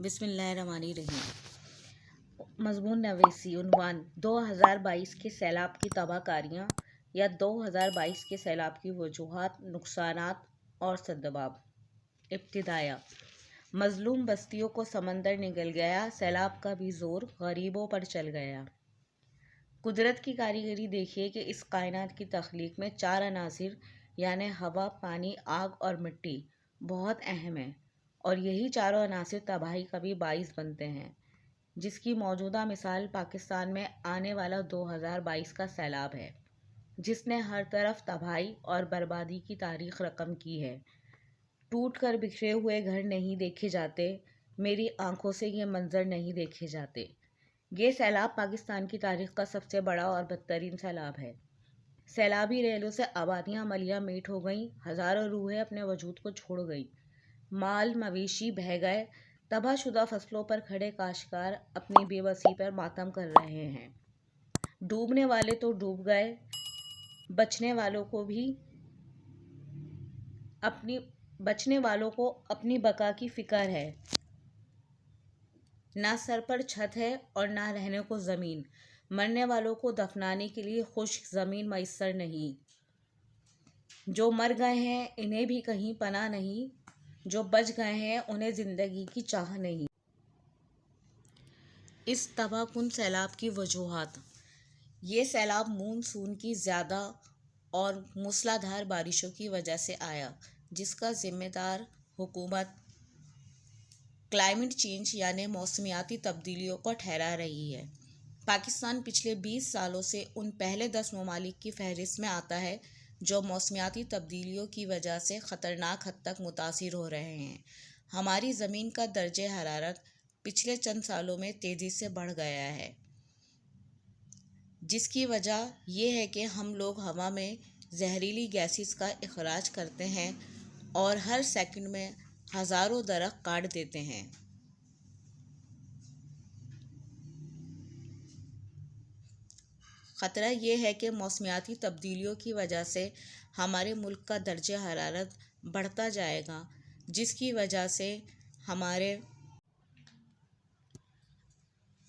بسم اللہ الرحمن الرحیم۔ مضمون نویسی عنوان 2022 کے سیلاب کی تباہ کاریاں یا 2022 کے سیلاب کی وجوہات، نقصانات اور اسباب۔ ابتداء مظلوم بستیوں کو سمندر نگل گیا، سیلاب کا بھی زور غریبوں پر چل گیا۔ قدرت کی کاریگری دیکھیے کہ اس کائنات کی تخلیق میں 4 عناصر یعنی ہوا، پانی، آگ اور مٹی بہت اہم ہیں، اور یہی چاروں عناصر تباہی کا بھی باعث بنتے ہیں، جس کی موجودہ مثال پاکستان میں آنے والا 2022 کا سیلاب ہے، جس نے ہر طرف تباہی اور بربادی کی تاریخ رقم کی ہے۔ ٹوٹ کر بکھرے ہوئے گھر نہیں دیکھے جاتے، میری آنکھوں سے یہ منظر نہیں دیکھے جاتے۔ یہ سیلاب پاکستان کی تاریخ کا سب سے بڑا اور بدترین سیلاب ہے۔ سیلابی ریلوں سے آبادیاں ملیہ میٹ ہو گئیں، ہزاروں روحیں اپنے وجود کو چھوڑ گئیں، مال مویشی بہہ گئے، تباہ شدہ فصلوں پر کھڑے کاشتکار اپنی بے بسی پر ماتم کر رہے ہیں۔ ڈوبنے والے تو ڈوب گئے، بچنے والوں کو اپنی بقا کی فکر ہے۔ نہ سر پر چھت ہے اور نہ رہنے کو زمین، مرنے والوں کو دفنانے کے لیے خشک زمین میسر نہیں۔ جو مر گئے ہیں انہیں بھی کہیں پناہ نہیں، جو بچ گئے ہیں انہیں زندگی کی چاہ نہیں۔ اس تباہ کن سیلاب کی وجوہات۔ یہ سیلاب مون سون کی زیادہ اور موسلا دھار بارشوں کی وجہ سے آیا، جس کا ذمہ دار حکومت کلائمیٹ چینج یعنی موسمیاتی تبدیلیوں کو ٹھہرا رہی ہے۔ پاکستان پچھلے 20 سالوں سے ان پہلے 10 ممالک کی فہرست میں آتا ہے جو موسمیاتی تبدیلیوں کی وجہ سے خطرناک حد تک متاثر ہو رہے ہیں۔ ہماری زمین کا درجہ حرارت پچھلے چند سالوں میں تیزی سے بڑھ گیا ہے، جس کی وجہ یہ ہے کہ ہم لوگ ہوا میں زہریلی گیسز کا اخراج کرتے ہیں اور ہر سیکنڈ میں ہزاروں درخت کاٹ دیتے ہیں۔ خطرہ یہ ہے کہ موسمیاتی تبدیلیوں کی وجہ سے ہمارے ملک کا درجہ حرارت بڑھتا جائے گا، جس کی وجہ سے ہمارے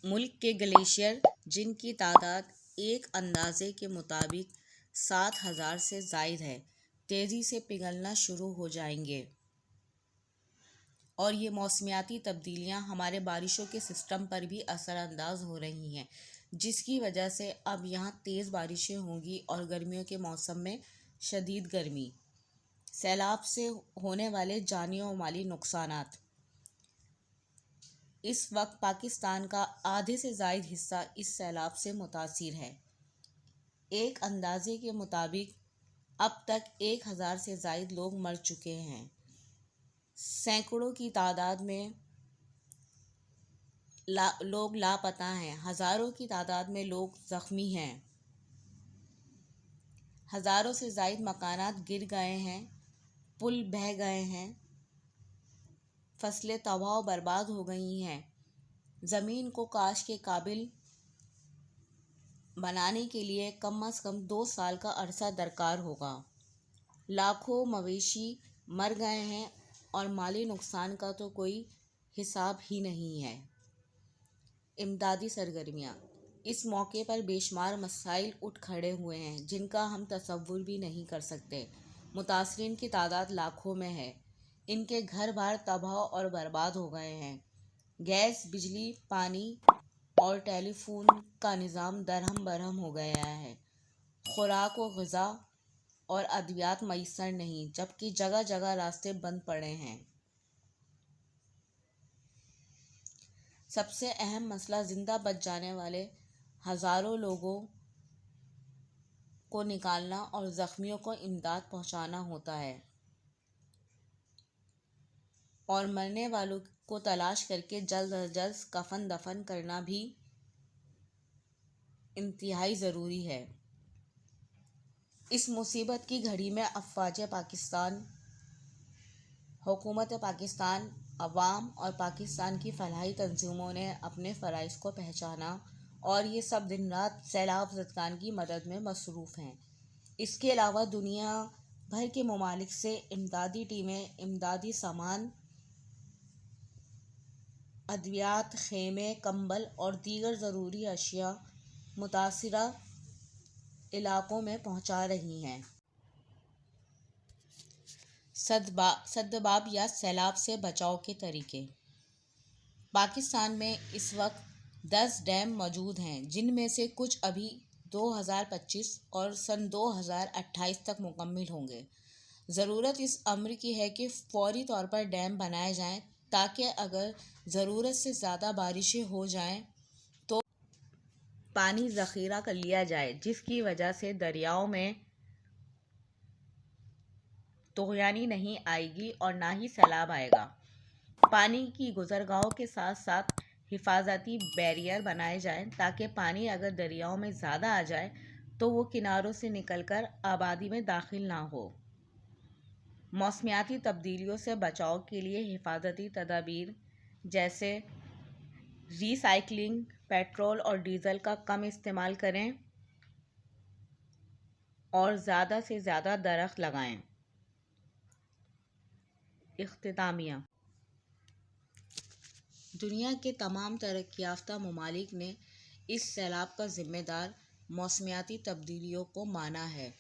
ملک کے گلیشیئر، جن کی تعداد ایک اندازے کے مطابق 7,000 سے زائد ہے، تیزی سے پگھلنا شروع ہو جائیں گے، اور یہ موسمیاتی تبدیلیاں ہمارے بارشوں کے سسٹم پر بھی اثر انداز ہو رہی ہیں، جس کی وجہ سے اب یہاں تیز بارشیں ہوں گی اور گرمیوں کے موسم میں شدید گرمی۔ سیلاب سے ہونے والے جانی و مالی نقصانات۔ اس وقت پاکستان کا آدھے سے زائد حصہ اس سیلاب سے متاثر ہے۔ ایک اندازے کے مطابق اب تک 1,000 سے زائد لوگ مر چکے ہیں، سینکڑوں کی تعداد میں لوگ لاپتہ ہیں، ہزاروں کی تعداد میں لوگ زخمی ہیں، ہزاروں سے زائد مکانات گر گئے ہیں، پل بہہ گئے ہیں، فصلیں تباہ و برباد ہو گئی ہیں۔ زمین کو کاشت کے قابل بنانے کے لیے کم از کم 2 سال کا عرصہ درکار ہوگا۔ لاکھوں مویشی مر گئے ہیں اور مالی نقصان کا تو کوئی حساب ہی نہیں ہے۔ امدادی سرگرمیاں۔ اس موقع پر بے شمار مسائل اٹھ کھڑے ہوئے ہیں جن کا ہم تصور بھی نہیں کر سکتے۔ متاثرین کی تعداد لاکھوں میں ہے، ان کے گھر بار تباہ اور برباد ہو گئے ہیں، گیس، بجلی، پانی اور ٹیلی فون کا نظام درہم برہم ہو گیا ہے، خوراک و غذا اور ادویات میسر نہیں، جبکہ جگہ جگہ راستے بند پڑے ہیں۔ سب سے اہم مسئلہ زندہ بچ جانے والے ہزاروں لوگوں کو نکالنا اور زخمیوں کو امداد پہنچانا ہوتا ہے، اور مرنے والوں کو تلاش کر کے جلد از جلد کفن دفن کرنا بھی انتہائی ضروری ہے۔ اس مصیبت کی گھڑی میں افواج پاکستان، حکومت پاکستان، عوام اور پاکستان کی فلاحی تنظیموں نے اپنے فرائض کو پہچانا اور یہ سب دن رات سیلاب زدگان کی مدد میں مصروف ہیں۔ اس کے علاوہ دنیا بھر کے ممالک سے امدادی ٹیمیں امدادی سامان ادویات، خیمے، کمبل اور دیگر ضروری اشیاء متاثرہ علاقوں میں پہنچا رہی ہیں۔ سدباب یا سیلاب سے بچاؤ کے طریقے۔ پاکستان میں اس وقت 10 ڈیم موجود ہیں، جن میں سے کچھ ابھی 2025 اور سن 2028 تک مکمل ہوں گے۔ ضرورت اس امر کی ہے کہ فوری طور پر ڈیم بنائے جائیں تاکہ اگر ضرورت سے زیادہ بارشیں ہو جائیں تو پانی ذخیرہ کر لیا جائے، جس کی وجہ سے دریاؤں میں طغیانی نہیں آئے گی اور نہ ہی سیلاب آئے گا۔ پانی کی گزرگاہوں کے ساتھ ساتھ حفاظتی بیریئر بنائے جائیں تاکہ پانی اگر دریاؤں میں زیادہ آ جائے تو وہ کناروں سے نکل کر آبادی میں داخل نہ ہو۔ موسمیاتی تبدیلیوں سے بچاؤ کے لیے حفاظتی تدابیر جیسے ری سائیکلنگ، پیٹرول اور ڈیزل کا کم استعمال کریں اور زیادہ سے زیادہ درخت لگائیں۔ اختتامیہ: دنیا کے تمام ترقی یافتہ ممالک نے اس سیلاب کا ذمہ دار موسمیاتی تبدیلیوں کو مانا ہے،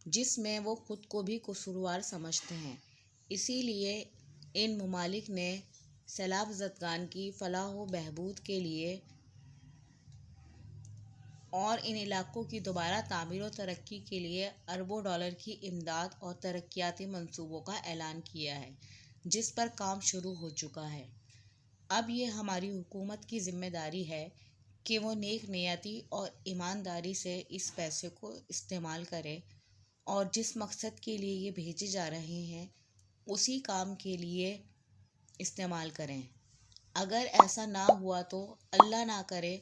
جس میں وہ خود کو بھی قصوروار سمجھتے ہیں۔ اسی لیے ان ممالک نے سیلاب زدگان کی فلاح و بہبود کے لیے اور ان علاقوں کی دوبارہ تعمیر و ترقی کے لیے اربوں ڈالر کی امداد اور ترقیاتی منصوبوں کا اعلان کیا ہے، جس پر کام شروع ہو چکا ہے۔ اب یہ ہماری حکومت کی ذمہ داری ہے کہ وہ نیک نیتی اور ایمانداری سے اس پیسے کو استعمال کرے اور جس مقصد کے لیے یہ بھیجے جا رہے ہیں اسی کام کے لیے استعمال کریں۔ اگر ایسا نہ ہوا تو اللہ نہ کرے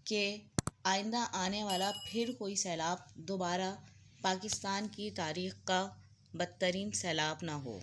کہ آئندہ آنے والا پھر کوئی سیلاب دوبارہ پاکستان کی تاریخ کا بدترین سیلاب نہ ہو۔